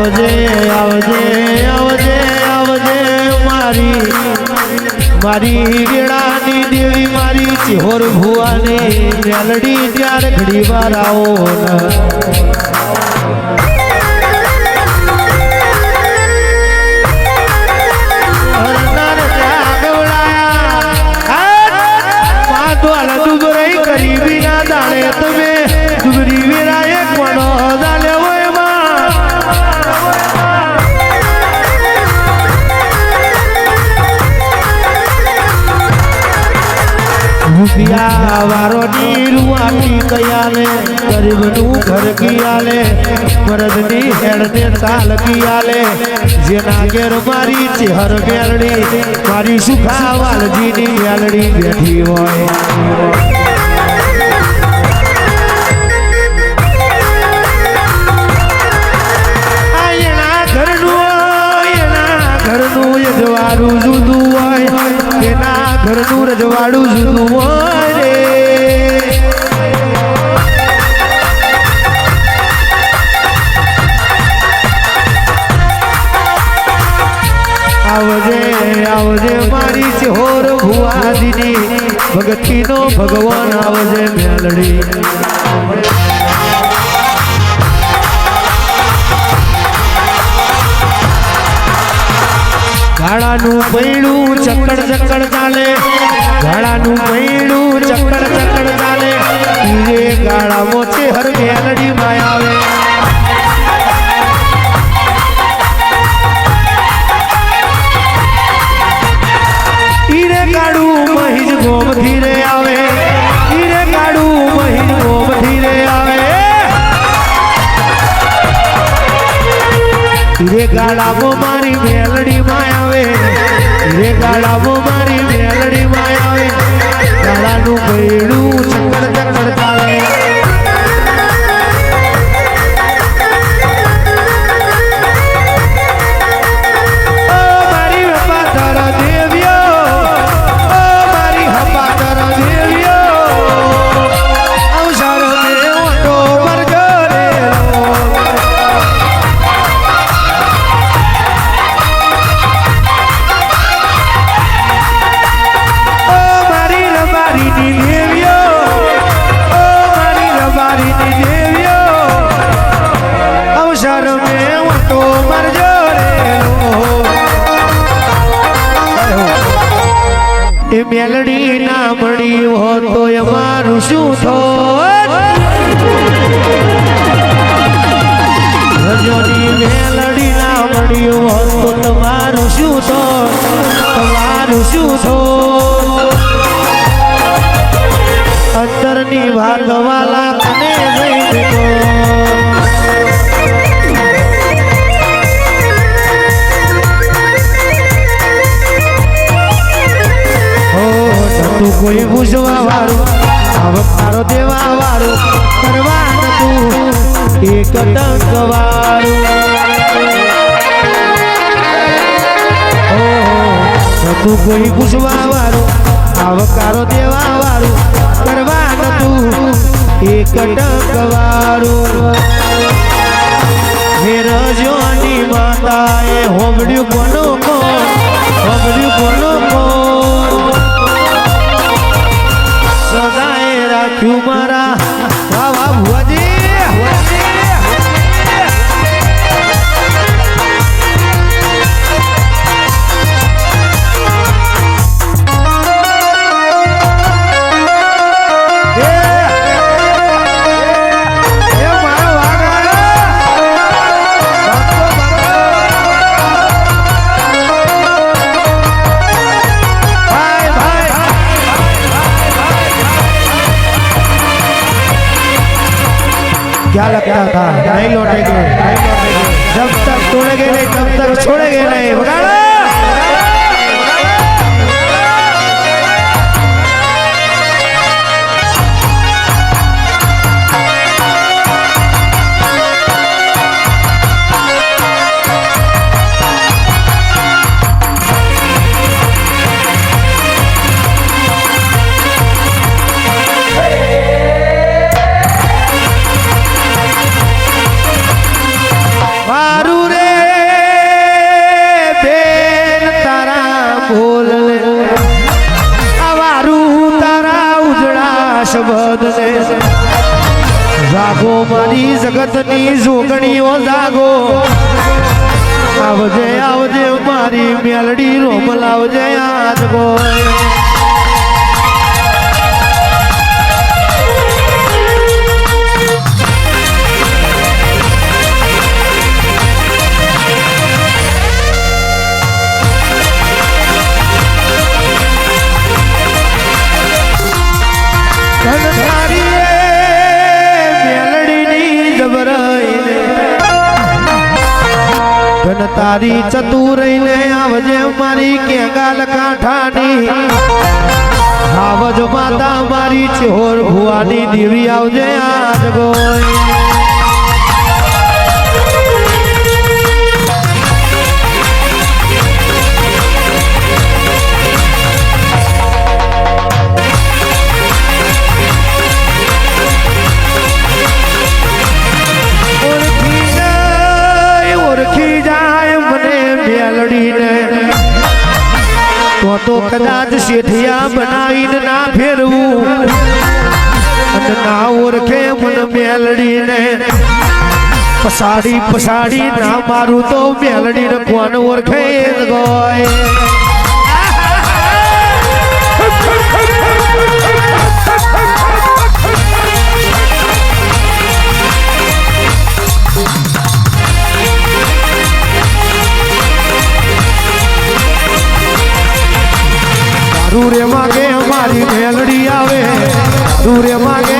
આવજે આવજે આવજે આવજે મારી વેળાની દેવી મારી ચિહોર ભુવાની મેલડી ત્યારે ઘડી વાર આવો ગરીબી ના દાડે તમે દુબરી વેરાએ કોનો દાલે હોય રૂપિયા વારોની રૂવાટી કયાલે ગરીબનું ઘર કિયાલે મરદની હેડને તાલ કિયાલે જેના ઘેર મારી ચેહર મેલડી મારી સુખા વાલજીની મેલડી બેઠી હોય રજવાડું જુદું હોય એના ઘરનું રજવાડું જુદું હોય રે આવજે આવજે મારી ચહોર ભુવાજીની ભગતીનો ભગવાન આવજે મેલડી ગાળાનું પૈડું ચક્કડ ચક્કડ ચાલે ગાળાનું પૈડું ચક્કડ ચક્કડ ચાલે ઈરે ગાળામાં ચેહર મેલડી માં આવે ઈરે ગાડું મહીજ ગોમ ધીરે આવે ઈરે ગાડું મહીજ ગોમ ધીરે આવે ઈરે ગાળામાં મારી મેલડી માં આવે ઈરે ગાળામાં મારી મેલડી માં આવે ગાળાનું પૈડું ચક્કડ ચક્કડ ચાલે ઓ મારી હપાતર દેવીઓ ઓ મારી હપાતર દેવીઓ અવસર મે ઓટો મરજો રે મેલડી ના મળી હો તો અમારું શું થોત રજોની મેલડી ના મળી હો તો તમારું શું થોત તમારું શું થોત અંતરની ભાગવાલા કને જઈ તું કોઈ પૂછવા વાળું આવકારો દેવા વાળું કરવાનું તું એક ટંક વાળું તું કોઈ પૂછવા વાળું આવકારો દેવા વાળું કરવાનું તું એક ટંક વાળું રજોની માતાએ હોમડ્યું કોનો કોણ હોમડ્યું કોનો કોણ સદાય રાખ્યું મારા વાવા ભુવાજી क्या लगता था नहीं लौटेंगे जब तक तोड़ेंगे नहीं तब तक छोड़ेंगे नहीं बगाड़ा વારું રે કોકણીઓ જાગો આવજે આવજે મારી મેલડી રોમ લાવજે આજ ગોય તારી ચતુરઈ ને આવજે મારી કે ગાલ કાંઠાની આવજ માતા મારી ચોર ભુવાની દેવી આવજે આજ ગોય તો કદાચ શેઠિયા બનાવીને ના ફેરવું અને ના ઓળખે મન મેલડીને પસાડી પસાડી ના મારું તો મેલડીને કોણ ઓળખે ગોય દૂરે માગે મારી મેલડી આવે દૂરે માગે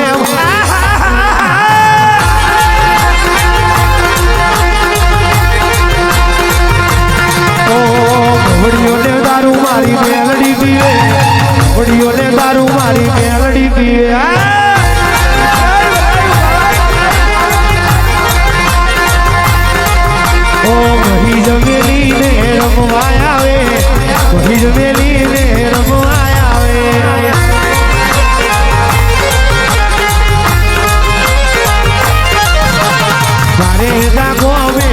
વડીઓને દારૂ મારી મેલડી પીવે વડીઓને દારૂ મારી મેલડી પીવે ઓ મહી જમેલી ને રમવા આવે મહી જમેલી ને રમવા આવે મારે જાગો